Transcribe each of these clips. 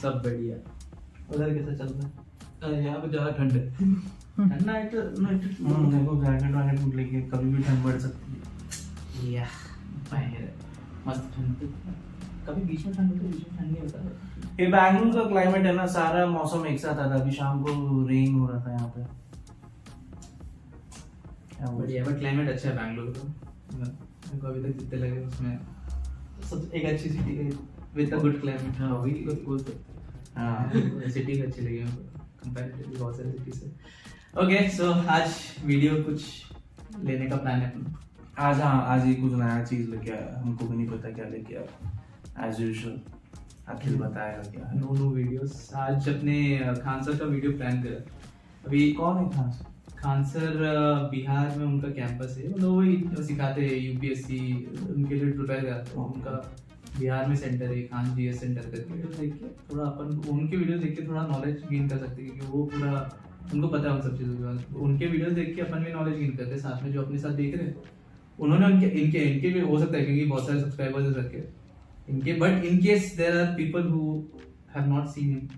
सब बढ़िया। उधर कैसा चल रहा है? यहाँ पे ज्यादा ठंड है। ठंडा है तो देखो जैकेट वैकेट लेके कभी भी ठंड बढ़ सकती है। या बाहर मस्त ठंड, कभी बीच में ठंड होती है, बीच में ठंड नहीं होता। ये बैंगलोर का क्लाइमेट है ना, सारा मौसम एक साथ आता है। अभी शाम को रेन हो रहा था यहाँ पे। बढ़िया, बट क्लाइमेट अच्छा है बैंगलोर का। मेरे को अभी तक जितने लगे उसमें सब एक अच्छी सिटी है विद अ गुड क्लाइमेट। हाँ वही कुछ बोल सकते हैं। हाँ सिटी अच्छी लगी मेरे को कंपैरेटिवली बहुत सारी सिटी से। ओके सो आज वीडियो कुछ लेने का प्लान है अपना। आज आज ही कुछ नया चीज लेके आया, हमको भी नहीं पता क्या लेके आया। एज यूजुअल अखिल बताएगा क्या है। No videos. आज अपने खान सर का वीडियो प्लान करा। अभी कौन है खान सर? खान सर बिहार में उनका कैंपस है, मतलब वही सिखाते हैं यूपीएससी, उनके लिए प्रिपेयर कराते हैं। उनका बिहार में सेंटर है खान जीएस सेंटर करके। तो देख के थोड़ा अपन उनके वीडियो देख के थोड़ा नॉलेज गेन कर सकते हैं, क्योंकि वो पूरा उनको पता है उन सब चीज़ों के बारे में। उनके वीडियोस देख के अपन भी नॉलेज गेन करते हैं, साथ में जो अपने साथ देख रहे हैं उन्होंने इनके भी हो सकता है, क्योंकि बहुत सारे सब्सक्राइबर्स रखे इनके। But in case there are people who have not seen him,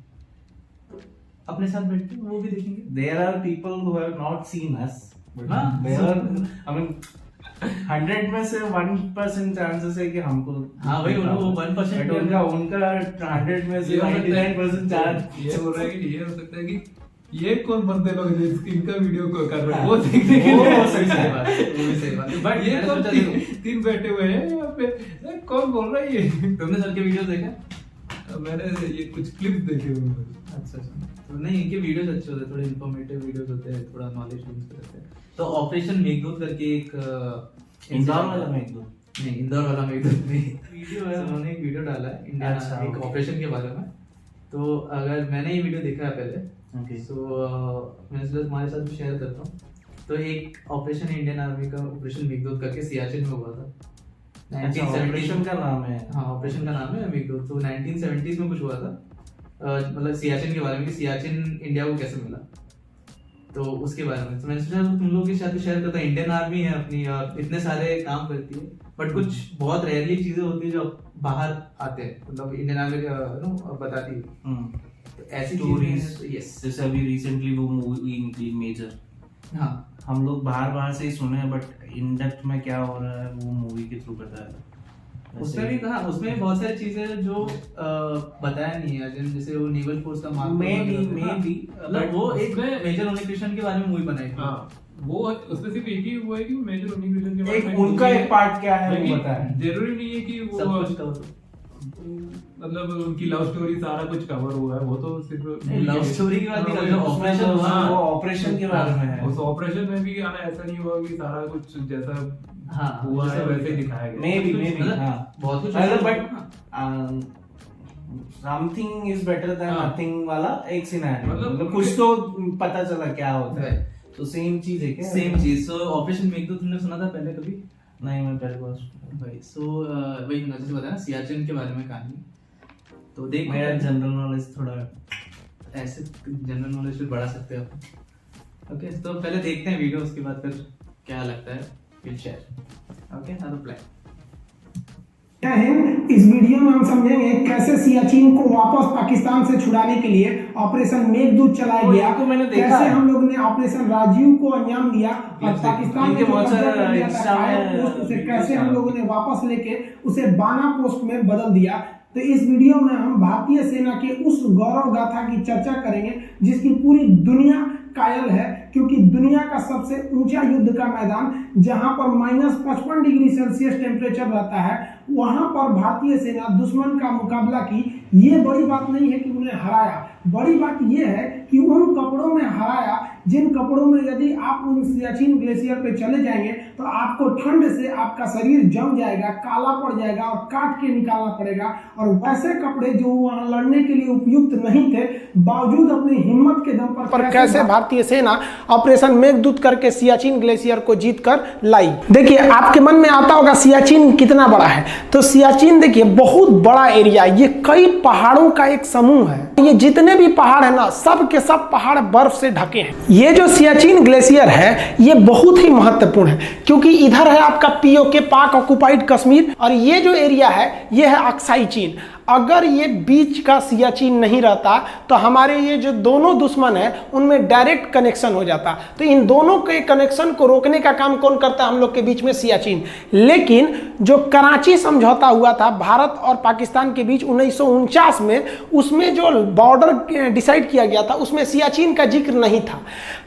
अपने साथ बैठ के वो भी देखेंगे। There are people who have not seen us, but हाँ, there are, I mean, 100 में से 1% chances है कि हमको। हाँ भाई, वो 1% But उनका 100 में से 99% चांस। ये बोल रहा है कि ये हो सकता है कि ये कौन बंदे लोग हैं इनका वीडियो को कर रहे हैं, वो देखने के लिए। वो सही बात है, वो भी सही बात है। बट ये कौन तीन बैठे हुए हैं यहाँ पे, कौन बोल रहा है ये? तुमने सर के वीडियो देखा? मैंने ये कुछ क्लिप्स देखे हुए हैं। अच्छा तो नहीं, इनके वीडियोस अच्छे होते हैं, थोड़े इन्फॉर्मेटिव वीडियोस होते हैं, थोड़ा नॉलेज गेन करते हैं। तो ऑपरेशन मेघदूत करके एक इंदौर वाला मेघदूत नहीं, इंदौर वाला मेघदूत नहीं, वीडियो है। उन्होंने एक वीडियो डाला है इंडिया अच्छा, एक ऑपरेशन के बारे में। तो अगर मैंने ये वीडियो देखा है पहले, मैं इसलिए तुम्हारे साथ भी शेयर करता हूँ। तो एक ऑपरेशन इंडियन आर्मी का ऑपरेशन मेघदूत करके सियाचिन में हुआ था। 1970 का नाम है। हाँ, ऑपरेशन का नाम है मेघदूत। तो 1970s में कुछ हुआ था, मतलब सियाचिन के बारे में कि सियाचिन इंडिया को कैसे मिला, तो उसके बारे में। तो मैंने सोचा तुम लोग के साथ शेयर करता। इंडियन आर्मी है अपनी, इतने सारे काम करती है, बट कुछ बहुत रेयरली चीजें होती है जो बाहर आते हैं, मतलब इंडियन आर्मी बताती है। तो ऐसी स्टोरीज, यस, जैसे अभी रिसेंटली वो मूवी निकली मेजर। हाँ हम लोग बाहर से ही सुने हैं, बट इन डेप्थ में क्या हो रहा है वो मूवी के थ्रू पता है। उसमें भी कहा, उसमें बहुत सारी चीजें जो बताया नहीं है, जैसे वो नेवल फोर्स का मार्क मतलब वो एक मेजर उन्नीकृष्णन के बारे में मूवी बनाई थी। हाँ, वो उसमें सिर्फ एक ही वो है कि मेजर उन्नीकृष्णन के बारे एक में उनका मूवी एक पार्ट क्या है वो बताया। जरूरी नहीं है कि सब वो कुछ कवर, मतलब उनकी लव स्टोरी सारा कुछ कवर हुआ है। वो तो सिर्फ लव स्टोरी की बात नहीं कर रहे, ऑपरेशन वो ऑपरेशन के बारे में है। उस ऑपरेशन में भी आना ऐसा नहीं हुआ कि सारा कुछ जैसा हाँ हुआ है वैसे दिखाया गया। मे बी हाँ बहुत कुछ, but something is better than हाँ। नथिंग वाला एक सिनेरियो, मतलब मतलब कुछ तो पता चला क्या होता है। तो सेम चीज है क्या? सेम चीज। सो ऑपरेशन मेघदूत तुमने सुना था पहले कभी? नहीं, मैं पहले बार सुना भाई सो वही मैंने जैसे बताया ना, सियाचिन के बारे में कहानी। तो देख मेरा जनरल नॉलेज थोड़ा ऐसे जनरल नॉलेज भी बढ़ा सकते हो आप। ओके तो पहले देखते हैं वीडियो, उसके बाद फिर क्या लगता है विल शेयर। ओके ना, तो प्लान क्या है इस वीडियो में हम समझेंगे कैसे सियाचिन को वापस पाकिस्तान से छुड़ाने के लिए ऑपरेशन मेघदूत चलाया गया, कैसे हम लोग ने ऑपरेशन राजीव को अंजाम दिया और पाकिस्तान के पोस्ट उसे कैसे हम लोगों ने वापस लेके उसे बाना पोस्ट में बदल दिया। तो इस वीडियो में हम भारतीय सेना के उस गौरव गाथा की चर्चा करेंगे जिसकी पूरी दुनिया कायल है, क्योंकि दुनिया का सबसे ऊंचा युद्ध का मैदान जहां पर -55 डिग्री सेल्सियस टेम्परेचर रहता है, वहां पर भारतीय सेना दुश्मन का मुकाबला की। ये बड़ी बात नहीं है कि उन्हें हराया, बड़ी बात यह है कि उन कपड़ों में हराया जिन कपड़ों में यदि आप उन सियाचिन ग्लेशियर पे चले जाएंगे तो आपको ठंड से आपका शरीर जम जाएगा, काला पड़ जाएगा और काट के निकालना पड़ेगा। और वैसे कपड़े जो वहां लड़ने के लिए उपयुक्त नहीं थे, बावजूद अपनी हिम्मत के दम पर कैसे भारतीय सेना ऑपरेशन मेघदूत करके सियाचिन ग्लेशियर को जीत कर लाई। देखिए, आपके मन में आता होगा सियाचिन कितना बड़ा है। तो सियाचिन देखिए बहुत बड़ा एरिया, ये कई पहाड़ों का एक समूह है। ये जितने भी पहाड़ है ना, सब के सब पहाड़ बर्फ से ढके हैं। ये जो सियाचिन ग्लेशियर है ये बहुत ही महत्वपूर्ण है, क्योंकि इधर है आपका पीओके पाक ऑक्युपाइड कश्मीर, और ये जो एरिया है ये है अक्साई चीन। अगर ये बीच का सियाचिन नहीं रहता तो हमारे ये जो दोनों दुश्मन है उनमें डायरेक्ट कनेक्शन हो जाता। तो इन दोनों के कनेक्शन को रोकने का काम कौन करता है? हम लोग के बीच में सियाचिन। लेकिन जो कराची समझौता हुआ था भारत और पाकिस्तान के बीच 1949 में, उसमें जो बॉर्डर डिसाइड किया गया था उसमें सियाचिन का जिक्र नहीं था।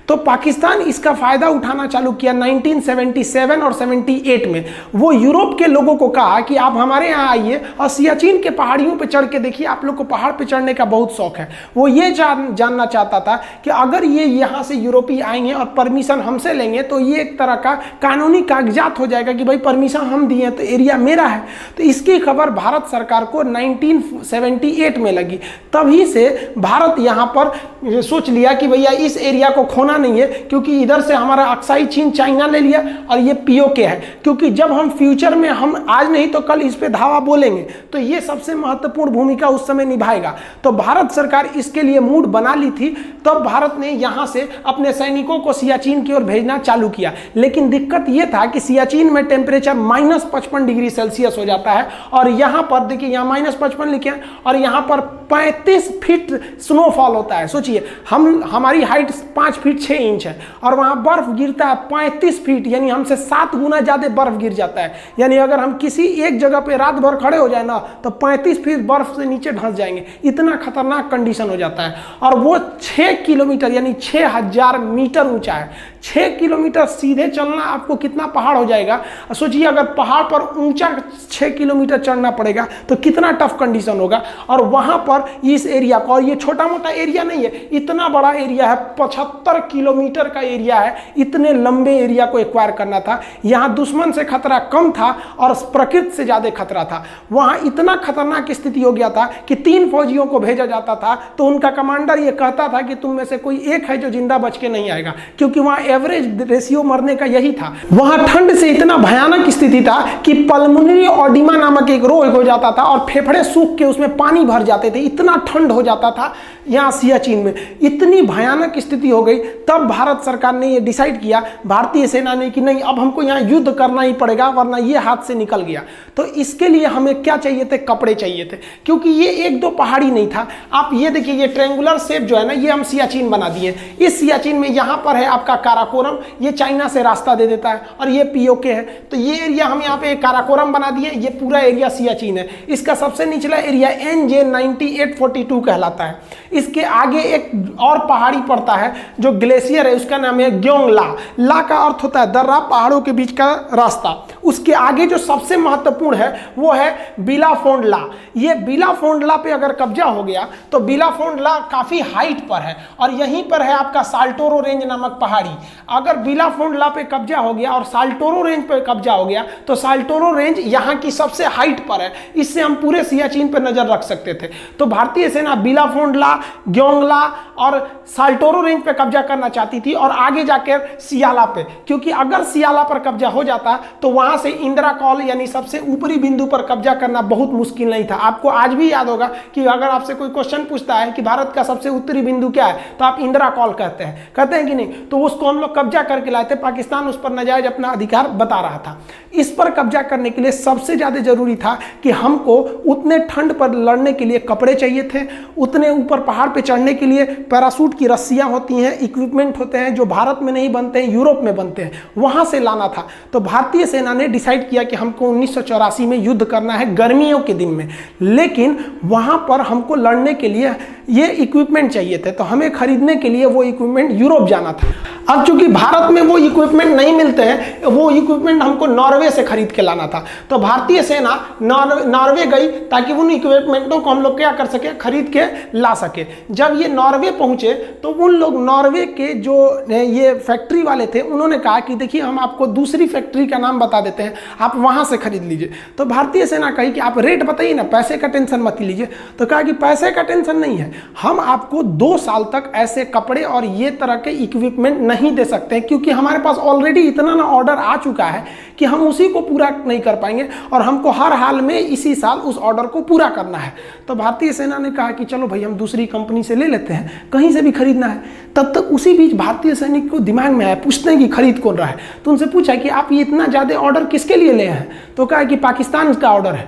तो पाकिस्तान इसका फायदा उठाना चालू किया 1977 और 78 में। वो यूरोप के लोगों को कहा कि आप हमारे यहाँ आइए और सियाचिन के पहाड़ियों पे चढ़ के देखिए, आप लोग को पहाड़ पे चढ़ने का बहुत शौक है। वो ये जानना चाहता था कि अगर ये यहाँ से यूरोपीय आएंगे और परमिशन हमसे लेंगे तो ये एक तरह का कानूनी कागजात हो जाएगा कि भाई परमिशन हम दिए तो एरिया मेरा है। तो इसकी खबर भारत सरकार को 1978 में लगी। तभी से भारत यहाँ पर सोच लिया कि भैया इस एरिया को खोना नहीं है, क्योंकि इधर से हमारा अक्साई चीन चाइना ले लिया और ये पीओके है। क्योंकि जब हम फ्यूचर में, हम आज नहीं तो कल इस पे धावा बोलेंगे, तो ये सबसे महत्वपूर्ण भूमिका उस समय निभाएगा। तो भारत सरकार इसके लिए मूड बना ली थी। तब भारत ने यहां से अपने सैनिकों को सियाचिन की ओर भेजना चालू किया। लेकिन दिक्कत यह था कि सियाचिन में टेम्परेचर -55 डिग्री सेल्सियस हो जाता है और यहां पर देखिए, यहां -55 लिखे हैं और यहां पर 35 फीट स्नोफॉल होता है। सोचिए, हमारी हाइट 5 फीट 6 इंच है और वहां बर्फ गिरता है 35 फीट, यानी हमसे 7 गुना ज्यादा बर्फ गिर जाता है। यानी अगर हम किसी एक जगह पे रात भर खड़े हो जाए ना तो 35 फीट बर्फ से नीचे धंस जाएंगे। इतना खतरनाक कंडीशन हो जाता है। और वो 6 किलोमीटर यानी 6000 मीटर ऊंचा है। 6 किलोमीटर सीधे चलना, आपको कितना पहाड़ हो जाएगा। सोचिए, अगर पहाड़ पर ऊंचा 6 किलोमीटर चढ़ना पड़ेगा तो कितना टफ कंडीशन होगा। और वहां पर इस एरिया को, और ये छोटा मोटा एरिया नहीं है, इतना बड़ा एरिया है, 75 किलोमीटर का एरिया है। इतने लंबे एरिया को एक्वायर करना था। यहां दुश्मन से खतरा कम था और प्रकृति से ज्यादा खतरा था। वहां इतना खतरनाक स्थिति हो गया था कि 3 फौजियों को भेजा जाता था तो उनका कमांडर ये कहता था कि तुम में से कोई एक है जो जिंदा बच के नहीं आएगा, क्योंकि वहां एवरेज रेशियो मरने का यही था। वहां ठंड से इतना भयानक स्थिति था कि पल्मोनरी ऑडिमा नामक एक रोग हो जाता था और फेफड़े सूख के उसमें पानी भर जाते थे। इतना ठंड हो जाता था यहाँ सियाचिन में, इतनी भयानक स्थिति हो गई। तब भारत सरकार ने ये डिसाइड किया, भारतीय सेना ने, कि नहीं अब हमको यहाँ युद्ध करना ही पड़ेगा वरना ये हाथ से निकल गया। तो इसके लिए हमें क्या चाहिए थे? कपड़े चाहिए थे, क्योंकि ये 1-2 पहाड़ी नहीं था। आप ये देखिए, ये ट्रायंगुलर शेप जो है ना, ये हम सियाचिन बना दिए। इस सियाचिन में यहाँ पर है आपका काराकोरम, ये चाइना से रास्ता दे देता है और ये पीओके है। तो ये एरिया हम यहाँ पे काराकोरम बना दिए। ये पूरा एरिया सियाचिन है। इसका सबसे निचला एरिया NJ 9842 कहलाता है। इसके आगे एक और पहाड़ी पड़ता है जो ग्लेशियर है, उसका नाम है ग्योंगला। ला का अर्थ होता है दर्रा, पहाड़ों के बीच का रास्ता। उसके आगे जो सबसे महत्वपूर्ण है वो है बिलाफोंडला। ये बिलाफोंडला पे अगर कब्जा हो गया तो बिलाफोंडला काफी हाइट पर है और यहीं पर है आपका साल्टोरो रेंज नामक पहाड़ी। अगर बिलाफोंडला पे कब्जा हो गया और साल्टोरो रेंज पे कब्जा हो गया तो साल्टोरो रेंज यहाँ की सबसे हाइट पर है। इससे हम पूरे सियाचिन पर नजर रख सकते थे। तो भारतीय सेना बिलाफोंडला, ग्योंगला और साल्टोरो रेंज पे कब्जा करना चाहती थी और आगे जाकर सियाला पे, क्योंकि अगर सियाला पर कब्जा हो जाता तो वहां से इंदिरा कॉल यानी सबसे ऊपरी बिंदु पर कब्जा करना बहुत मुश्किल नहीं था। आपको आज भी याद होगा कि अगर आपसे कोई क्वेश्चन पूछता है कि भारत का सबसे उत्तरी बिंदु क्या है तो आप इंदिरा कॉल कहते हैं कि नहीं? तो उसको हम लोग कब्जा करके लाए थे। पाकिस्तान उस पर नाजायज अपना अधिकार बता रहा था। इस पर कब्जा करने के लिए सबसे ज्यादा जरूरी था कि हमको उतने ठंड पर लड़ने के लिए कपड़े चाहिए थे, उतने ऊपर पहाड़ पे चढ़ने के लिए पैराशूट की रस्सियां होती हैं, इक्विपमेंट होते हैं जो भारत में नहीं बनते हैं, यूरोप में बनते हैं, वहां से लाना था। तो भारतीय सेना ने डिसाइड किया कि हमको 1984 में युद्ध करना है गर्मियों के दिन में, लेकिन वहां पर हमको लड़ने के लिए ये इक्विपमेंट चाहिए थे। तो हमें खरीदने के लिए वो इक्विपमेंट यूरोप जाना था। अब चूंकि भारत में वो इक्विपमेंट नहीं मिलते हैं, वो इक्विपमेंट हमको नॉर्वे से खरीद के लाना था। तो भारतीय सेना नॉर्वे गई ताकि उन इक्विपमेंटों को हम लोग क्या कर सके, खरीद के ला सके। जब ये नॉर्वे पहुंचे तो उन लोग नॉर्वे के जो ये फैक्ट्री वाले थे उन्होंने कहा कि देखिए हम आपको दूसरी फैक्ट्री का नाम बता देते हैं, आप वहां से खरीद लीजिए। तो भारतीय सेना कही कि आप रेट बताइए ना, पैसे का टेंशन मत लीजिए। तो कहा कि पैसे का टेंशन नहीं है, हम आपको 2 साल तक ऐसे कपड़े और ये तरह के इक्विपमेंट नहीं दे सकते हैं, क्योंकि हमारे पास ऑलरेडी इतना ना ऑर्डर आ चुका है कि हम उसी को पूरा नहीं कर पाएंगे और हमको हर हाल में इसी साल उस ऑर्डर को पूरा करना है। तो भारतीय सेना ने कहा कि चलो भाई हम दूसरी कंपनी से ले लेते हैं, कहीं से भी खरीदना है। तब तक उसी बीच भारतीय सैनिक को दिमाग में आया, पूछते हैं कि खरीद कौन रहा है। तो उनसे पूछा कि आप ये इतना ज्यादा ऑर्डर किसके लिए ले हैं? तो कहा कि पाकिस्तान का ऑर्डर है।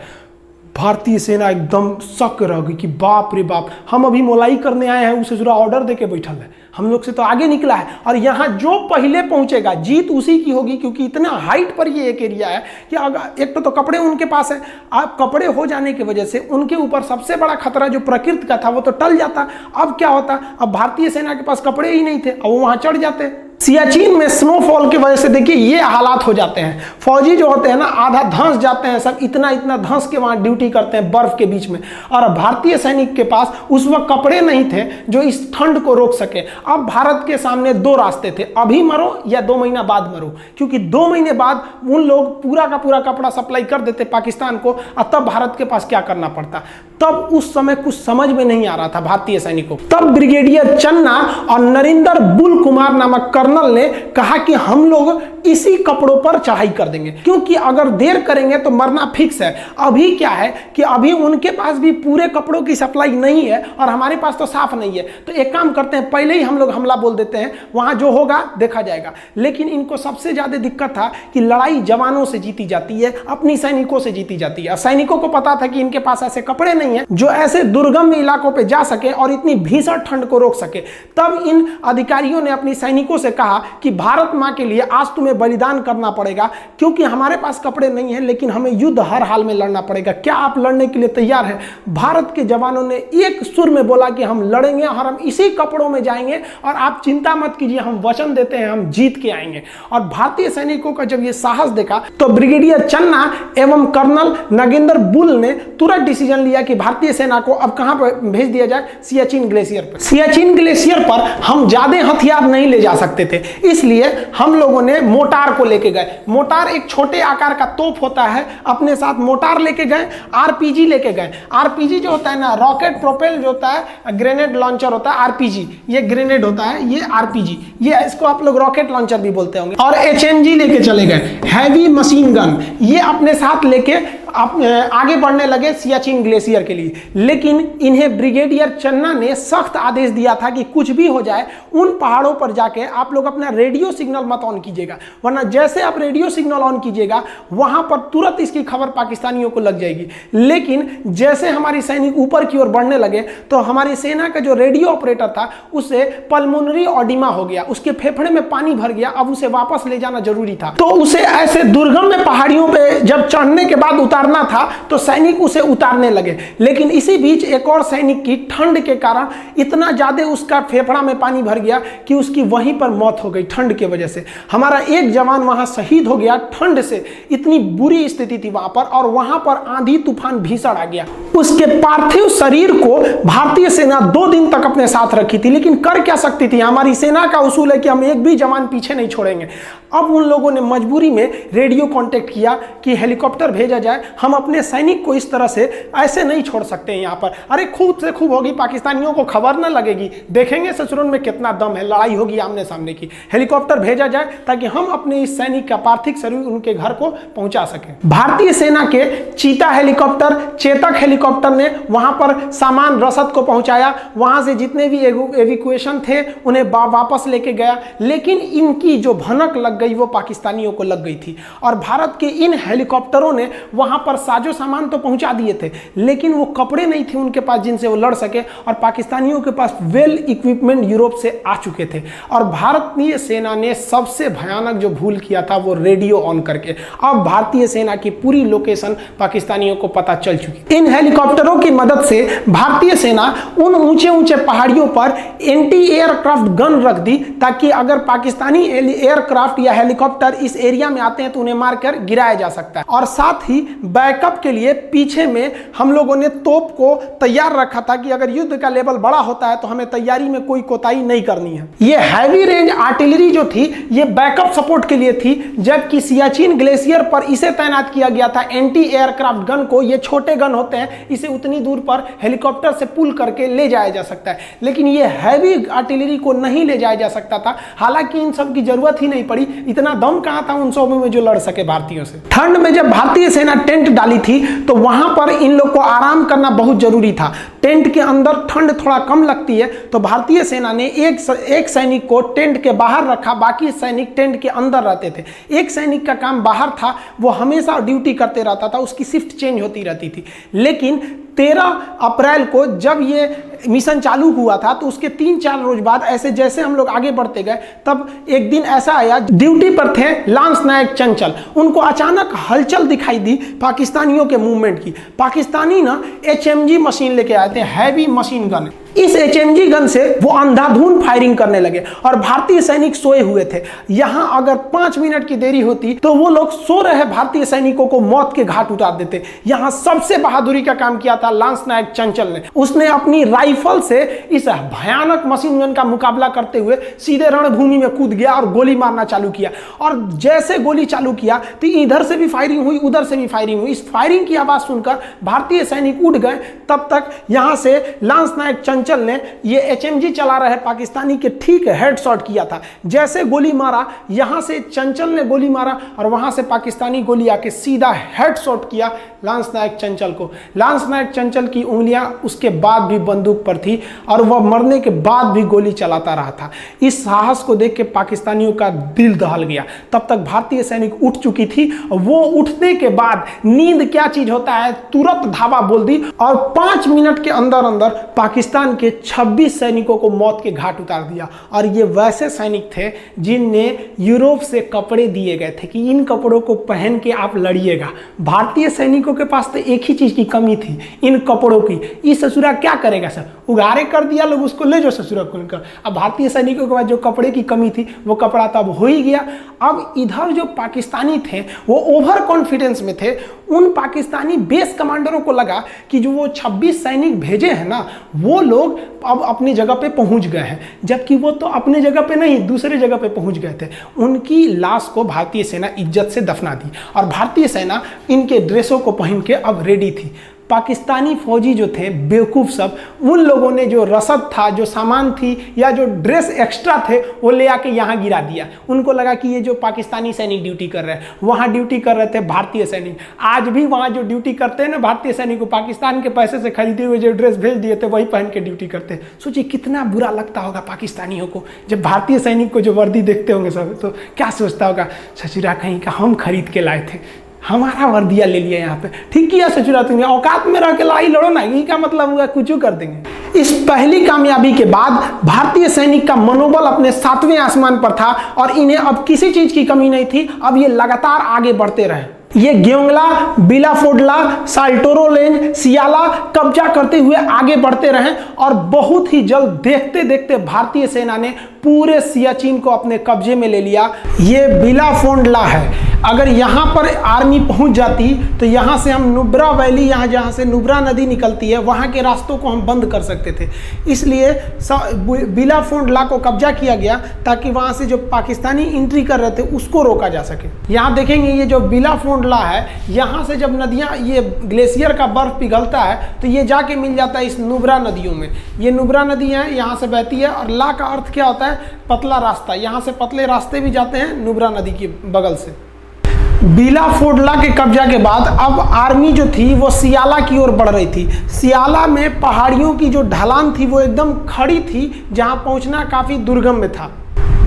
भारतीय सेना एकदम शक रह गई कि बाप रे बाप, हम अभी मोलाई करने आए हैं, उसे जरा ऑर्डर देके बैठल है, हम लोग से तो आगे निकला है, और यहाँ जो पहले पहुंचेगा जीत उसी की होगी, क्योंकि इतना हाइट पर ये एक एरिया है कि अगर एक तो कपड़े उनके पास है, आप कपड़े हो जाने की वजह से उनके ऊपर सबसे बड़ा खतरा जो प्रकृति का था वो तो टल जाता। अब क्या होता, अब भारतीय सेना के पास कपड़े ही नहीं थे, अब वो वहां चढ़ जाते। सियाचिन में स्नोफॉल की वजह से देखिए ये हालात हो जाते हैं, फौजी जो होते हैं ना आधा धंस जाते हैं, सब इतना इतना धंस के वहां ड्यूटी करते हैं बर्फ के बीच में, और भारतीय सैनिक के पास उस वक्त कपड़े नहीं थे जो इस ठंड को रोक सके। अब भारत के सामने दो रास्ते थे, अभी मरो या 2 महीना बाद मरो, क्योंकि 2 महीने बाद उन लोग पूरा का पूरा कपड़ा सप्लाई कर देते पाकिस्तान को, और तब भारत के पास क्या करना पड़ता। तब उस समय कुछ समझ में नहीं आ रहा था भारतीय सैनिकों। तब ब्रिगेडियर चन्ना और नरिंदर बुल कुमार नामक कर्नल ने कहा कि हम लोग इसी कपड़ों पर चढ़ाई कर देंगे, क्योंकि अगर देर करेंगे तो मरना फिक्स है। अभी क्या है कि अभी उनके पास भी पूरे कपड़ों की सप्लाई नहीं है और हमारे पास तो साफ नहीं है, तो एक काम करते हैं पहले ही हम लोग हमला बोल देते हैं, वहां जो होगा देखा जाएगा। लेकिन इनको सबसे ज्यादा दिक्कत था कि लड़ाई जवानों से जीती जाती है, अपनी सैनिकों से जीती जाती है। सैनिकों को पता था कि इनके पास ऐसे कपड़े नहीं है जो ऐसे दुर्गम इलाकों पे जा सके और इतनी भीषण ठंड को रोक सके। तब इन अधिकारियों ने अपनी सैनिकों से कहा कि भारत मां के लिए आज तुम्हें बलिदान करना पड़ेगा, क्योंकि हमारे पास कपड़े नहीं है लेकिन हमें युद्ध हर हाल में लड़ना पड़ेगा। क्या आप लड़ने के लिए तैयार हैं? भारत के जवानों ने एक सुर में बोला कि हम लड़ेंगे और हम इसी कपड़ों में जाएंगे, और आप चिंता मत कीजिए, हम वचन देते हैं हम जीत के आएंगे। और भारतीय सैनिकों का जब ये साहस देखा तो ब्रिगेडियर चन्ना एवं कर्नल नगेंद्र बुल ने तुरंत डिसीजन लिया कि भारतीय सेना को अब कहां पर भेज दिया जाए, सियाचिन ग्लेशियर पर। सियाचिन ग्लेशियर पर हम ज्यादा हथियार नहीं ले जा सकते थे, इसलिए हम लोगों ने मोटार को लेके गए। मोटार एक छोटे आकार का तोप होता है, अपने साथ मोटार लेके गए, आरपीजी लेके गए। आरपीजी जो होता है ना, रॉकेट प्रोपेल जो होता है, ग्रेनेड लॉन्चर होता है आरपीजी, ये ग्रेनेड होता है, ये आरपीजी, ये इसको आप लोग रॉकेट लॉन्चर भी बोलते होंगे। और एचएमजी लेके चले गए, हैवी मशीन गन, ये अपने साथ लेके आगे बढ़ने लगे सियाचिन ग्लेशियर के लिए। लेकिन इन्हें ब्रिगेडियर चन्ना ने सख्त आदेश दिया था कि कुछ भी हो जाए उन पहाड़ों पर जाके आप लोग अपना रेडियो सिग्नल मत ऑन कीजिएगा, वरना जैसे आप रेडियो सिग्नल ऑन कीजिएगा वहां पर तुरंत इसकी खबर पाकिस्तानियों को लग जाएगी। लेकिन जैसे हमारी सैनिक ऊपर की ओर बढ़ने लगे तो हमारी सेना का जो रेडियो ऑपरेटर था उसे पल्मोनरी ऑडिमा हो गया, उसके फेफड़े में पानी भर गया, अब उसे वापस ले जाना जरूरी था। तो उसे ऐसे दुर्गम में पहाड़ियों पे जब चढ़ने के बाद उतारना था तो सैनिक उसे उतारने लगे। लेकिन इसी बीच एक और सैनिक की ठंड के कारण इतना ज्यादा उसका फेफड़ा में पानी भर गया कि उसकी वहीं पर मौत हो गई ठंड की वजह से। हमारा एक जवान वहां शहीद हो गया ठंड से, इतनी बुरी स्थिति थी वहां पर, और वहां पर आंधी तूफान भीषण आ गया। उसके पार्थिव शरीर को भारतीय सेना 2 दिन तक अपने साथ रखी थी, लेकिन कर क्या सकती थी, हमारी सेना का उसूल है कि हम एक भी जवान पीछे नहीं छोड़ेंगे। अब उन लोगों ने मजबूरी में रेडियो कांटेक्ट किया कि हेलीकॉप्टर भेजा जाए, हम अपने सैनिक को इस तरह से ऐसे नहीं छोड़ सकते हैं यहाँ पर। अरे खूब से खूब होगी, पाकिस्तानियों को खबर ना लगेगी, देखेंगे ससुरन में कितना दम है, लड़ाई होगी आमने सामने की। हेलीकॉप्टर भेजा जाए ताकि हम अपने इस सैनिक का पार्थिव शरीर उनके घर को पहुंचा सके। भारतीय सेना के चीता हेलीकॉप्टर, चेतक हेलीकॉप्टर ने वहां पर सामान रसद को पहुंचाया, वहां से जितने भी एविक्यूएशन थे उन्हें वापस लेके गया। लेकिन इनकी जो भनक लग गई वो पाकिस्तानियों को लग गई थी, और भारत के इन हेलीकॉप्टरों ने वहां पर साजो सामान तो पहुंचा दिए थे, लेकिन वो कपड़े नहीं थे उनके पास जिनसे वो लड़ सके, और पाकिस्तानियों के पास वेल इक्विपमेंट यूरोप से आ चुके थे। और भारतीय सेना ने सबसे भयानक जो भूल किया था वो रेडियो ऑन करके। अब भारतीय सेना की पूरी लोकेशन पाकिस्तानियों को पता चल चुकी। इन हेलीकॉप्टरों की मदद से भारतीय सेना उन ऊंचे ऊंचे पहाड़ियों पर एंटी एयरक्राफ्ट गन रख दी, ताकि अगर पाकिस्तानी एयरक्राफ्ट या हेलीकॉप्टर इस एरिया में आते हैं तो उन्हें मारकर गिराया जा सकता है। और साथ ही बैकअप के लिए पीछे में हम लोगों ने तोप को तैयार रखा था कि अगर युद्ध का लेवल बड़ा होता है तो हमें तैयारी में कोई कोताही नहीं करनी है। ये हैवी रेंज आर्टिलरी जो थी ये बैकअप सपोर्ट के लिए थी, जबकि सियाचिन ग्लेशियर पर इसे तैनात किया गया था एंटी एयरक्राफ्ट गन को। ये छोटे गन होते हैं, इसे उतनी दूर पर हेलीकॉप्टर से पुल करके ले जाया जा सकता है, लेकिन ये हैवी आर्टिलरी को नहीं ले जाया जा सकता था। हालांकि इन सब की जरूरत ही नहीं पड़ी, इतना दम कहां था उन सब में जो लड़ सके भारतीयों से। ठंड में जब जब भारतीय सेना टेंट डाली थी तो वहां पर इन लोग को आराम करना बहुत जरूरी था। टेंट के अंदर ठंड थोड़ा कम लगती है, तो भारतीय सेना ने एक सैनिक को टेंट के बाहर रखा, बाकी सैनिक टेंट के अंदर रहते थे। एक सैनिक का काम बाहर था, वो हमेशा ड्यूटी करते रहता था, उसकी शिफ्ट चेंज होती रहती थी। लेकिन 13 अप्रैल को जब ये मिशन चालू हुआ था तो उसके 3-4 रोज बाद ऐसे जैसे हम लोग आगे बढ़ते गए, तब एक दिन ऐसा आया, ड्यूटी पर थे लांस नायक चंचल, उनको अचानक हलचल दिखाई दी पाकिस्तानियों के मूवमेंट की। पाकिस्तानी ना HMG मशीन लेके आए थे, हैवी मशीन गन। इस HMG गन से वो अंधाधुंध फायरिंग करने लगे और भारतीय सैनिक सोए हुए थे। यहां अगर 5 मिनट की देरी होती तो वो लोग सो रहे भारतीय सैनिकों को मौत के घाट उतार देते। यहां सबसे बहादुरी का काम किया था लांस नायक चंचल ने। उसने अपनी राइफल से इस भयानक मशीन गन का मुकाबला करते हुए सीधे रणभूमि में कूद गया और गोली मारना चालू किया। और जैसे गोली चालू किया तो इधर से भी फायरिंग हुई, उधर से भी फायरिंग हुई। इस फायरिंग की आवाज सुनकर भारतीय सैनिक उठ गए। तब तक यहां से लांस नायक चंचल ने ये HMG चला रहे पाकिस्तानी के ठीक हेडशॉट किया था। जैसे गोली मारा, यहां से चंचल ने गोली मारा और वहां से पाकिस्तानी गोली आके सीधा हेडशॉट किया लांस नायक चंचल को। लांस नायक चंचल की उंगलियां उसके बाद भी बंदूक पर थी और वह मरने के बाद भी गोली चलाता रहा था। इस साहस को देख के पाकिस्तानियों का दिल दहल गया। तब तक भारतीय सैनिक उठ चुकी थी। वो उठने के बाद नींद क्या चीज होता है, तुरंत धावा बोल दी और 5 मिनट के अंदर अंदर पाकिस्तान के 26 सैनिकों को मौत के घाट उतार दिया। और ये वैसे सैनिक थे जिन्हें यूरोप से कपड़े दिए गए थे कि इन कपड़ों को पहन के आप लड़िएगा। भारतीय सैनिकों के पास तो एक ही चीज की कमी थी, इन कपड़ों की। इस ससुरा क्या करेगा सर, उगारे कर दिया लोग, उसको ले जाओ ससुरा खोलकर। अब भारतीय सैनिकों के पास जो कपड़े की कमी थी वो कपड़ा तब हो ही गया। अब इधर जो पाकिस्तानी थे वो ओवर कॉन्फिडेंस में थे। उन पाकिस्तानी बेस कमांडरों को लगा कि जो वो 26 सैनिक भेजे हैं ना, वो लोग अब अपनी जगह पे पहुंच गए हैं, जबकि वो तो अपनी जगह पे नहीं दूसरे जगह पे पहुंच गए थे। उनकी लाश को भारतीय सेना इज्जत से दफना दी और भारतीय सेना इनके ड्रेसों को पहन के अब रेडी थी। पाकिस्तानी फौजी जो थे बेवकूफ़ सब, उन लोगों ने जो रसद था, जो सामान थी या जो ड्रेस एक्स्ट्रा थे वो ले आके यहाँ गिरा दिया। उनको लगा कि ये जो पाकिस्तानी सैनिक ड्यूटी कर रहे हैं, वहाँ ड्यूटी कर रहे थे भारतीय सैनिक। आज भी वहाँ जो ड्यूटी करते हैं ना भारतीय सैनिक को पाकिस्तान के पैसे से खरीदे हुए जो ड्रेस भेज दिए थे वही पहन के ड्यूटी करते हैं। सोचिए कितना बुरा लगता होगा पाकिस्तानियों को जब भारतीय सैनिक को जो वर्दी देखते होंगे सब, तो क्या सोचता होगा, ससुरा कहीं का हम खरीद के लाए थे, हमारा वर्दिया ले लिया यहाँ पे। ठीक किया ससुरा, तुमने औकात में रह के लड़ाई लड़ो ना, ये क्या मतलब हुआ, कुछ कर देंगे। इस पहली कामयाबी के बाद भारतीय सैनिक का मनोबल अपने 7वें आसमान पर था और इन्हें अब किसी चीज की कमी नहीं थी। अब ये लगातार आगे बढ़ते रहे। ये ग्योंगला, बिलाफोडला, साल्टोरो रेंज, सियाला कब्जा करते हुए आगे बढ़ते रहे और बहुत ही जल्द देखते देखते भारतीय सेना ने पूरे सियाचिन को अपने कब्जे में ले लिया। ये बिलाफोडला है। अगर यहाँ पर आर्मी पहुँच जाती तो यहाँ से हम नुब्रा वैली, यहाँ जहाँ से नुब्रा नदी निकलती है, वहाँ के रास्तों को हम बंद कर सकते थे। इसलिए बिलाफोडला को कब्जा किया गया ताकि वहाँ से जो पाकिस्तानी एंट्री कर रहे थे उसको रोका जा सके। यहाँ देखेंगे ये जो बिलाफोडला है, यहाँ से जब नदियाँ, ये ग्लेशियर का बर्फ पिघलता है तो ये जाके मिल जाता है इस नुब्रा नदियों में। ये नुब्रा नदी है, यहाँ से बहती है और ला का अर्थ क्या होता है, पतला रास्ता। यहाँ से पतले रास्ते भी जाते हैं नुब्रा नदी के बगल से। बिलाफोडला के कब्जा के बाद अब आर्मी जो थी वो सियाला की ओर बढ़ रही थी। सियाला में पहाड़ियों की जो ढलान थी वो एकदम खड़ी थी, जहां पहुंचना काफी दुर्गम में था।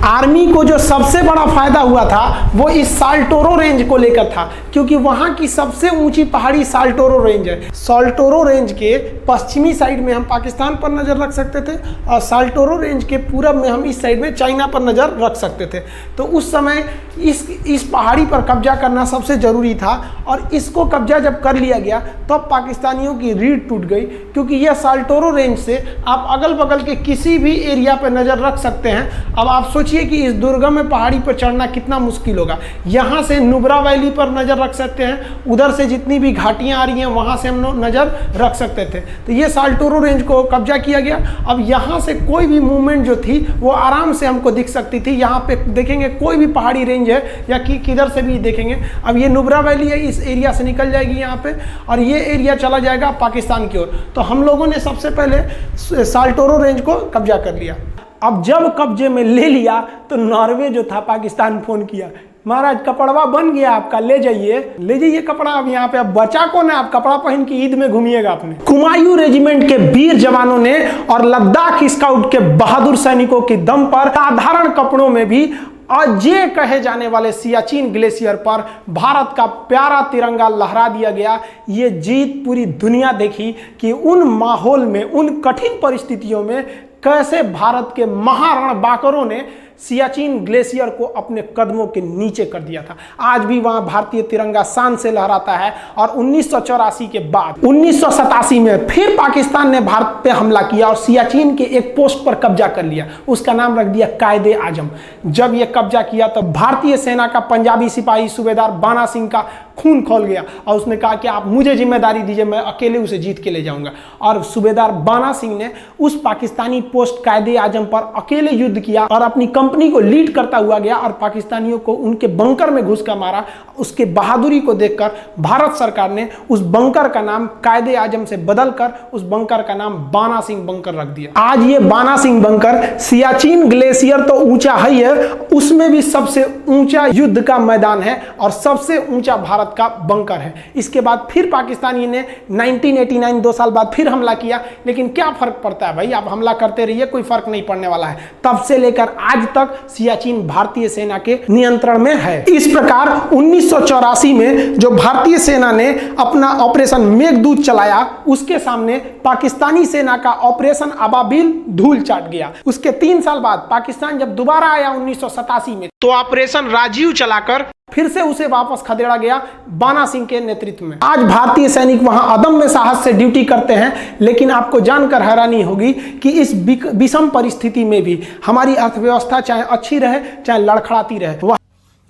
आर्मी को जो सबसे बड़ा फायदा हुआ था वो इस साल्टोरो रेंज को लेकर था, क्योंकि वहां की सबसे ऊंची पहाड़ी साल्टोरो रेंज है। साल्टोरो रेंज के पश्चिमी साइड में हम पाकिस्तान पर नज़र रख सकते थे और साल्टोरो रेंज के पूरब में हम इस साइड में चाइना पर नज़र रख सकते थे। तो उस समय इस पहाड़ी पर कब्जा करना सबसे ज़रूरी था और इसको कब्जा जब कर लिया गया तब पाकिस्तानियों की रीढ़ टूट गई, क्योंकि यह साल्टोरो रेंज से आप अगल बगल के किसी भी एरिया पर नज़र रख सकते हैं। अब आप सोचिए कि इस दुर्गम में पहाड़ी पर चढ़ना कितना मुश्किल होगा। यहाँ से नुब्रा वैली पर नज़र रख सकते हैं, उधर से जितनी भी घाटियाँ आ रही हैं वहाँ से हम लोग नज़र रख सकते थे। तो ये साल्टोरो रेंज को कब्जा किया गया। अब यहाँ से कोई भी मूवमेंट जो थी वो आराम से हमको दिख सकती थी। यहाँ पे देखेंगे कोई भी पहाड़ी रेंज है या किधर से भी देखेंगे। अब ये नुब्रा वैली है, इस एरिया से निकल जाएगी यहाँ पे और ये एरिया चला जाएगा पाकिस्तान की ओर। तो हम लोगों ने सबसे पहले साल्टोरो रेंज को कब्जा कर लिया। अब जब कब्जे में ले लिया तो नॉर्वे जो था पाकिस्तान फोन किया, महाराज कपड़वा बन गया आपका, ले जाइए कपड़ा, अब यहाँ पे अब बचा कौन है, आप कपड़ा पहन के ईद में घूमिएगा अपने। कुमायूं रेजिमेंट के वीर जवानों ने और लद्दाख स्काउट के बहादुर सैनिकों के दम पर साधारण कपड़ों में भी अजय कहे जाने वाले सियाचिन ग्लेशियर पर भारत का प्यारा तिरंगा लहरा दिया गया। ये जीत पूरी दुनिया देखी कि उन माहौल में, उन कठिन परिस्थितियों में कैसे भारत के महारणबांकरों ने सियाचिन ग्लेशियर को अपने कदमों के नीचे कर दिया था। आज भी वहां भारतीय तिरंगा शान से लहराता है। और 1984 के बाद 1987 में फिर पाकिस्तान ने भारत पे हमला किया और सियाचिन के एक पोस्ट पर कब्जा कर लिया, उसका नाम रख दिया कायदे आजम। जब यह कब्जा किया तो भारतीय सेना का पंजाबी सिपाही सूबेदार बाना सिंह का खून खौल गया और उसने कहा कि आप मुझे जिम्मेदारी दीजिए, मैं अकेले उसे जीत के ले जाऊंगा। और सूबेदार बाना सिंह ने उस पाकिस्तानी पोस्ट कायदे आजम पर अकेले युद्ध किया और अपनी कंपनी को लीड करता हुआ गया और पाकिस्तानियों को उनके बंकर में घुस कर मारा। उसके बहादुरी को देखकर भारत सरकार ने उस बंकर का नाम कायदे आजम से बदलकर उस बंकर का नाम बाना सिंह बंकर रख दिया। आज ये बाना सिंह बंकर, सियाचिन ग्लेशियर तो ऊंचा ही है, उसमें भी सबसे ऊंचा युद्ध का मैदान है और सबसे ऊंचा भारत का बंकर है। इसके बाद फिर पाकिस्तानी ने 1989 2 साल बाद फिर हमला किया, लेकिन क्या फर्क पड़ता है भाई, आप हमला करते रहिए, कोई फर्क नहीं पड़ने वाला है। तब से लेकर आज तक सियाचिन भारतीय सेना के नियंत्रण में है। इस प्रकार 1984 में जो भारतीय सेना ने अपना ऑपरेशन मेघदूत चलाया, उसके सामने पाकिस्तानी सेना का ऑपरेशन अबाबिल धूल चाट गया। उसके 3 साल बाद पाकिस्तान जब दोबारा आया 1987 में, तो ऑपरेशन राजीव चलाकर फिर से उसे वापस खदेड़ा गया बाना सिंह के नेतृत्व में। आज भारतीय सैनिक वहां अदम्य साहस से ड्यूटी करते हैं, लेकिन आपको जानकर हैरानी होगी कि इस विषम परिस्थिति में भी हमारी अर्थव्यवस्था चाहे अच्छी रहे चाहे लड़खड़ाती रहे।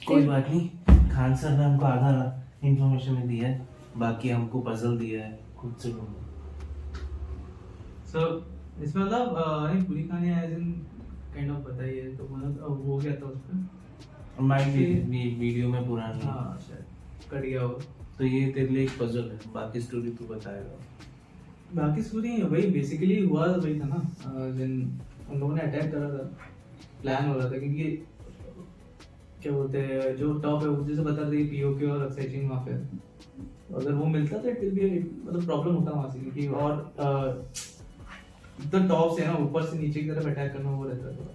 कोई बात नहीं, खान सर ने हमको आधा इंफॉर्मेशन दिया है, बाकी हमको पजल दिया है, खुद से ढूंढो। सो इसमें मतलब नहीं पूरी कहानी एज इन काइंड ऑफ बताइए, तो मतलब वो क्या था उसमें वीडियो में पुरानी, हाँ शायद कट गया होगा। तो ये तेरे लिए एक पजल है, बाकी स्टोरी तू बताएगा। बाकी स्टोरी वही बेसिकली हुआ वही था ना, दिन उन लोगों ने अटैक करा था, प्लान हो रहा था, क्योंकि क्या बोलते हैं जो टॉप है, जैसे बता रहे पीओके और एक्साइटिंग वहाँ पे, अगर वो मिलता तो मतलब प्रॉब्लम होता वहाँ से, क्योंकि और तो टॉप से ना ऊपर से नीचे की तरफ अटैक करना वो रहता था।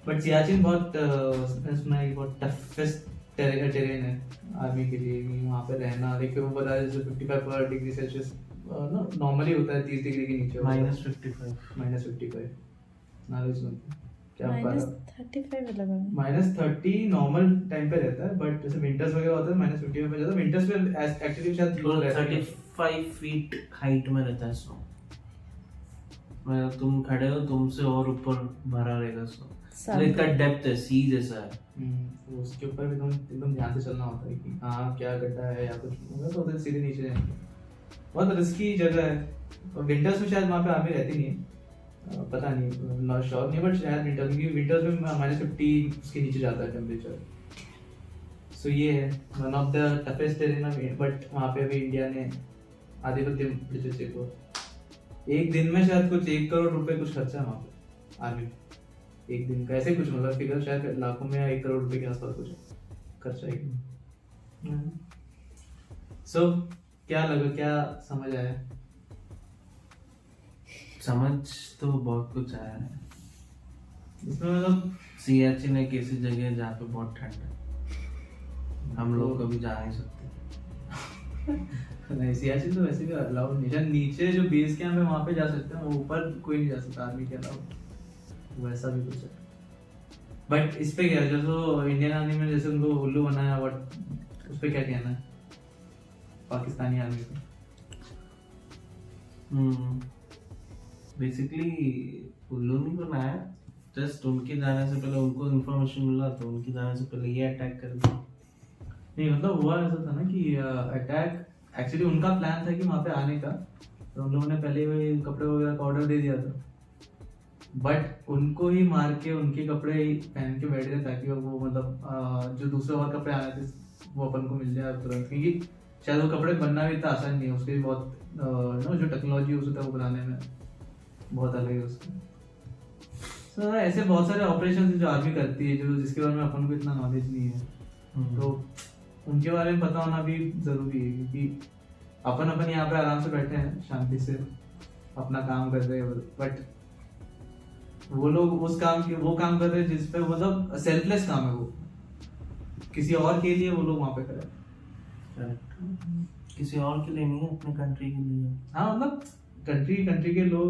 बट सियाचिन बहुत सुना है बहुत टफेस्ट टेरेन है आर्मी के लिए, वहाँ पे रहना। देखिए वो बता जैसे 55 डिग्री सेल्सियस नॉर्मली होता है, 30 डिग्री के नीचे -55 नॉलेज में क्या -30 नॉर्मल टाइम पे रहता है, बट जैसे विंटर्स वगैरह होता है -55 पे जाता है। विंटर्स में एक्चुअली शायद लो रहता है, 35 फीट हाइट में रहता है स्नो। मतलब तुम खड़े हो, तुमसे और ऊपर भरा रहेगा स्नो, तो इतना डेप्थ है, सी जैसा है। तो उसके ऊपर भी एकदम ध्यान से चलना होता है कि हाँ क्या गड्ढा है या कुछ, तो उधर सीधे नीचे जाएंगे। बहुत रिस्की जगह है, और विंटर्स में शायद वहाँ पे आर्मी रहती नहीं है, पता नहीं, नॉट श्योर नहीं, बट शायद विंटर्स में -50 उसके नीचे जाता है टेम्परेचर। सो ये है one of the toughest terrain, but वहाँ पे अभी इंडिया ने आधिपत्य ब्रिटिश को एक दिन में शायद कुछ 1 करोड़ रुपए कुछ खर्चा है वहाँ पे आर्मी, एक दिन का ऐसे कुछ, मतलब फिगर शायद लाखों में या 1 करोड़ रुपए के आसपास कुछ खर्चा एक दिन। सो क्या लगा, क्या समझ आया? समझ तो बहुत कुछ आया है इसमें, मतलब सियाचिन एक ऐसी जगह है जहाँ पे बहुत ठंड है, हम लोग कभी जा नहीं सकते। नहीं सियाचिन तो वैसे भी अलाउड नहीं, नीचे जो बेस कैंप है वहाँ पे जा सकते हैं, वो ऊपर कोई नहीं जा सकता आर्मी के अलावा, वैसा भी कुछ है। बट इस पे क्या, जो इंडियन आर्मी में जैसे उनको उल्लू बनाया, वट उस पे क्या कहना है पाकिस्तानी आर्मी को? बेसिकली उल्लू नहीं बनाया, जस्ट उनके जाने से पहले उनको इन्फॉर्मेशन मिला, तो उनके जाने से पहले ये अटैक कर दिया। नहीं मतलब हुआ ऐसा था ना कि अटैक एक्चुअली उनका प्लान था कि वहाँ पे आने का, तो उन लोगों ने पहले वही कपड़े वगैरह का ऑर्डर दे दिया था, बट उनको ही मार के उनके कपड़े ही पहन के बैठ गए, ताकि वो मतलब जो दूसरे और कपड़े आए थे वो अपन को मिल जाए तुरंत, क्योंकि शायद वो कपड़े बनना भी इतना आसान नहीं है, उसके भी बहुत जो टेक्नोलॉजी यूज होता है वो बनाने में बहुत अलग है उसका। तो ऐसे बहुत सारे ऑपरेशन जो आर्मी करती है जो जिसके बारे में अपन को इतना नॉलेज नहीं है, तो उनके बारे में पता होना भी जरूरी है, क्योंकि अपन यहाँ पे आराम से बैठे हैं शांति से अपना काम कर रहे हैं, बट वो लोग वो काम कर रहे हैं जिस पे मतलब सेल्फलेस काम है, वो किसी और के लिए वो लोग वहाँ पे कर रहे हैं, किसी और के लिए नहीं है, अपने कंट्री के लिए। हाँ मतलब कंट्री के लोग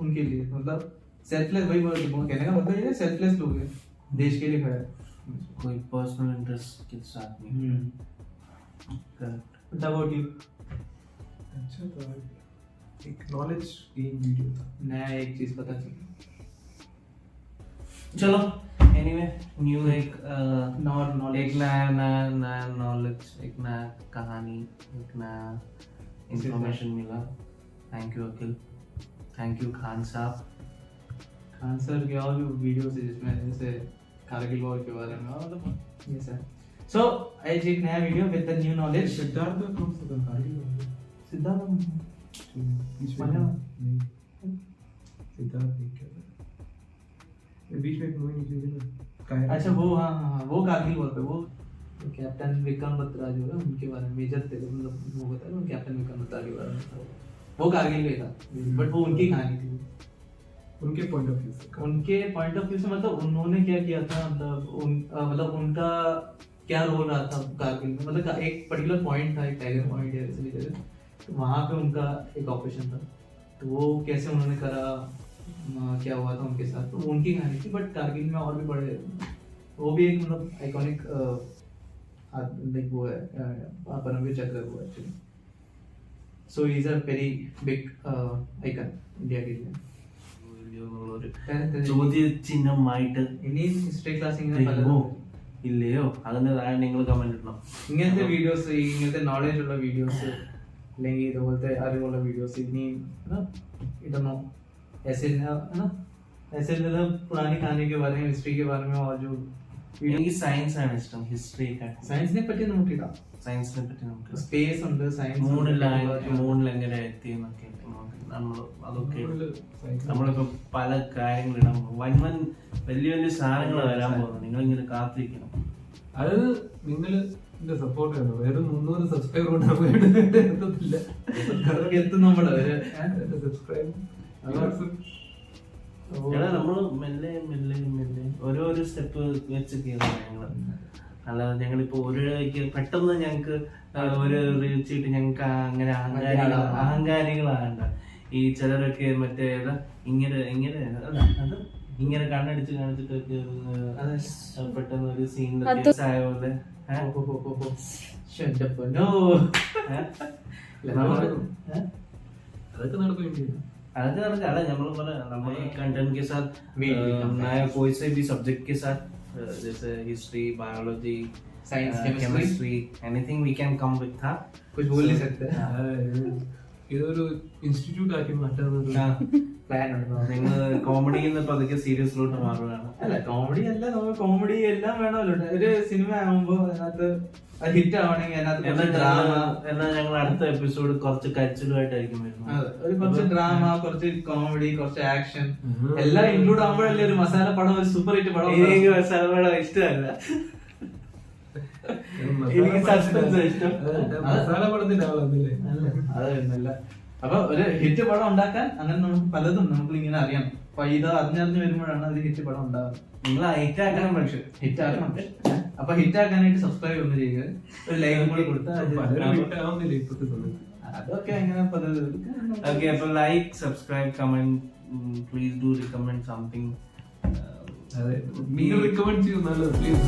उनके लिए मतलब सेल्फलेस, वही कहने का मतलब ये सेल्फलेस लोग हैं, देश के लिए खड़े हैं, कोई पर्सनल इंटरेस्ट के साथ नहीं। करेक्ट। What about you? अच्छा तो एक नॉलेज गेन वीडियो था। नया एक चीज पता चली। चलो एनीवे न्यू एक नया नॉलेज, एक नया कहानी, एक नया इंफॉर्मेशन मिला। Thank you Akhil, thank you Khan साहब। खान सर के और भी वीडियोस है जिसमें जैसे कारगिल वॉर के बारे में और मतलब ये सब। सो आज एक नया video with the new knowledge. Siddharth में कौन सा था? कारगिल सिद्धार्थ बीच में नहीं, सिद्धार्थ नहीं क्या था, बीच में एक मूवी निकली थी ना, अच्छा वो हाँ वो कारगिल वॉर पे वो कैप्टन विक्रम बत्रा जो है उनके बारे में मेजर थे, मतलब वो बताया वो कैप्टन विक्रम बत्रा के बारे में था, वो कारगिल में था, बट वो उनकी कहानी थी, उनके पॉइंट ऑफ व्यू से। उनके पॉइंट ऑफ व्यू से मतलब उन्होंने क्या किया था, मतलब उनका क्या रोल रहा था कारगिल में, मतलब एक पर्टिकुलर पॉइंट था, एक टाइगर पॉइंट है ऐसे जगह, तो वहाँ पे उनका एक ऑपरेशन था, तो वो कैसे उन्होंने करा, क्या हुआ था उनके साथ, तो उनकी कहानी थी। बट कारगिल में और भी बड़े, वो भी एक मतलब आइकॉनिक लाइक वो है परमवीर चक्र वो actually, so he is a very big icon India के लिए। ചോദ്യചിഹ്നമായിട്ട് ഇനിയും ഹിസ്റ്ററി ക്ലാസ് ഇങ്ങനെ തരുമോ ഇല്ലയോ അതിന് താഴെ നിങ്ങൾ കമന്റ് ഇടണം. ഇങ്ങനത്തെ വീഡിയോസ്, ഇങ്ങനത്തെ നോളേജ് ഉള്ള വീഡിയോസ് അല്ലെങ്കിൽ ഇതുപോലത്തെ അറിവുള്ള വീഡിയോസ് ഇനിയും ഇടണോ, ऐसे ना ऐसे मतलब पुरानी कहानी के बारे में, हिस्ट्री के बारे में, और जो എനിക്ക് സയൻസ് ആണ് ഇഷ്ടം, ഹിസ്റ്ററി സയൻസിനെ പറ്റി നമുക്ക് ഇടാം, സയൻസിനെ പറ്റി നമുക്ക് സ്പേസ് ഉണ്ട്, സയൻസ് മൂണിൽ എങ്ങനെ എത്തി എന്നൊക്കെ നമ്മൾ അതൊക്കെ നമ്മളിപ്പോ പല കാര്യങ്ങളിടാൻ വൻ വലിയ വലിയ സാധനങ്ങൾ വരാൻ പോകുന്നു, നിങ്ങൾ ഇങ്ങനെ കാത്തിരിക്കണം. അത് നിങ്ങൾ എന്റെ സപ്പോർട്ട് ആണ്, വെറും 300 സബ്സ്ക്രൈബർ എത്തത്തില്ല, എത്തും നമ്മള് സബ്സ്ക്രൈബ് നമ്മള് മെല്ലെ മെല്ലെ മെല്ലെ ഓരോരോ സ്റ്റെപ്പ് വെച്ച് കയറും ഞങ്ങള്. അല്ലാതെ ഞങ്ങളിപ്പോ ഒരു പെട്ടെന്ന് ഞങ്ങക്ക് ഒരു റീച്ച് കിട്ടി ഞങ്ങക്ക് അങ്ങനെ അഹങ്കാരികളാകണ്ട. ഈ ചിലരൊക്കെ മറ്റേ ഇങ്ങനെ ഇങ്ങനെ അത് ഇങ്ങനെ കണ്ണടിച്ച് കാണിച്ചിട്ടൊക്കെ പെട്ടെന്ന് ഒരു സീൻ ആയ പോലെ അതൊക്കെ നടക്കേണ്ടി अगर अगर हम लोग कंटेंट के साथ नया कोई से भी सब्जेक्ट के साथ जैसे history, biology, science, chemistry, anything we can come with था, कुछ बोल नहीं सकते. ഇതൊരു ഇൻസ്റ്റിറ്റ്യൂട്ട് ആക്കി മാറ്റാനുള്ള പ്ലാൻ ഉണ്ടോ? നിങ്ങൾ കോമഡിയിൽ നിന്ന് പതുക്കെ സീരിയസിലോട്ട് മാറുകയാണ്. അല്ല കോമഡി അല്ല, നമ്മൾ കോമഡി എല്ലാം വേണമല്ലോ. ഒരു സിനിമ ആകുമ്പോ അതിനകത്ത് ഹിറ്റ് ആവണമെങ്കിൽ അതിനകത്ത് ഡ്രാമ, എന്നാൽ ഞങ്ങൾ അടുത്ത എപ്പിസോഡ് കുറച്ച് കച്ചിലുമായിട്ടായിരിക്കും വരുന്നത്. ഒരു കുറച്ച് ഡ്രാമ, കുറച്ച് കോമഡി, കുറച്ച് ആക്ഷൻ എല്ലാം ഇൻക്ലൂഡ് ആകുമ്പോഴല്ലേ ഒരു മസാല പടം, ഒരു സൂപ്പർ ഹിറ്റ് പടം. എനിക്ക് മസാല പടം ഇഷ്ടമല്ല, എനിക്ക് സസ്പെൻസ് ഇഷ്ടം. മസാല പടത്തിന്റെ ആളല്ലേ അതൊന്നുമല്ല. അപ്പൊ ഒരു ഹിറ്റ് പടം ഉണ്ടാക്കാൻ അങ്ങനെ നമുക്ക് പലതും നമുക്ക് ഇങ്ങനെ അറിയാം. അപ്പൊ ഇത് അറിഞ്ഞറിഞ്ഞ് വരുമ്പോഴാണ് ഒരു ഹിറ്റ് പടം ഉണ്ടാകുന്നത്. നിങ്ങൾ ഹിറ്റ് ആക്കണം, പക്ഷെ ഹിറ്റ് ആക്കണം. അപ്പൊ ഹിറ്റ് ആക്കാനായിട്ട് സബ്സ്ക്രൈബ് ഒന്ന് ചെയ്യുക, ഒരു ലൈക്ക് കൂടി കൊടുത്താൽ അതൊക്കെ എങ്ങനെ പലത്. ഓക്കെ, അപ്പൊ like, subscribe, comment, please do recommend something. നിങ്ങൾ റിക്കമെൻഡ് ചെയ്യുന്നല്ലോ പ്ലീസ്.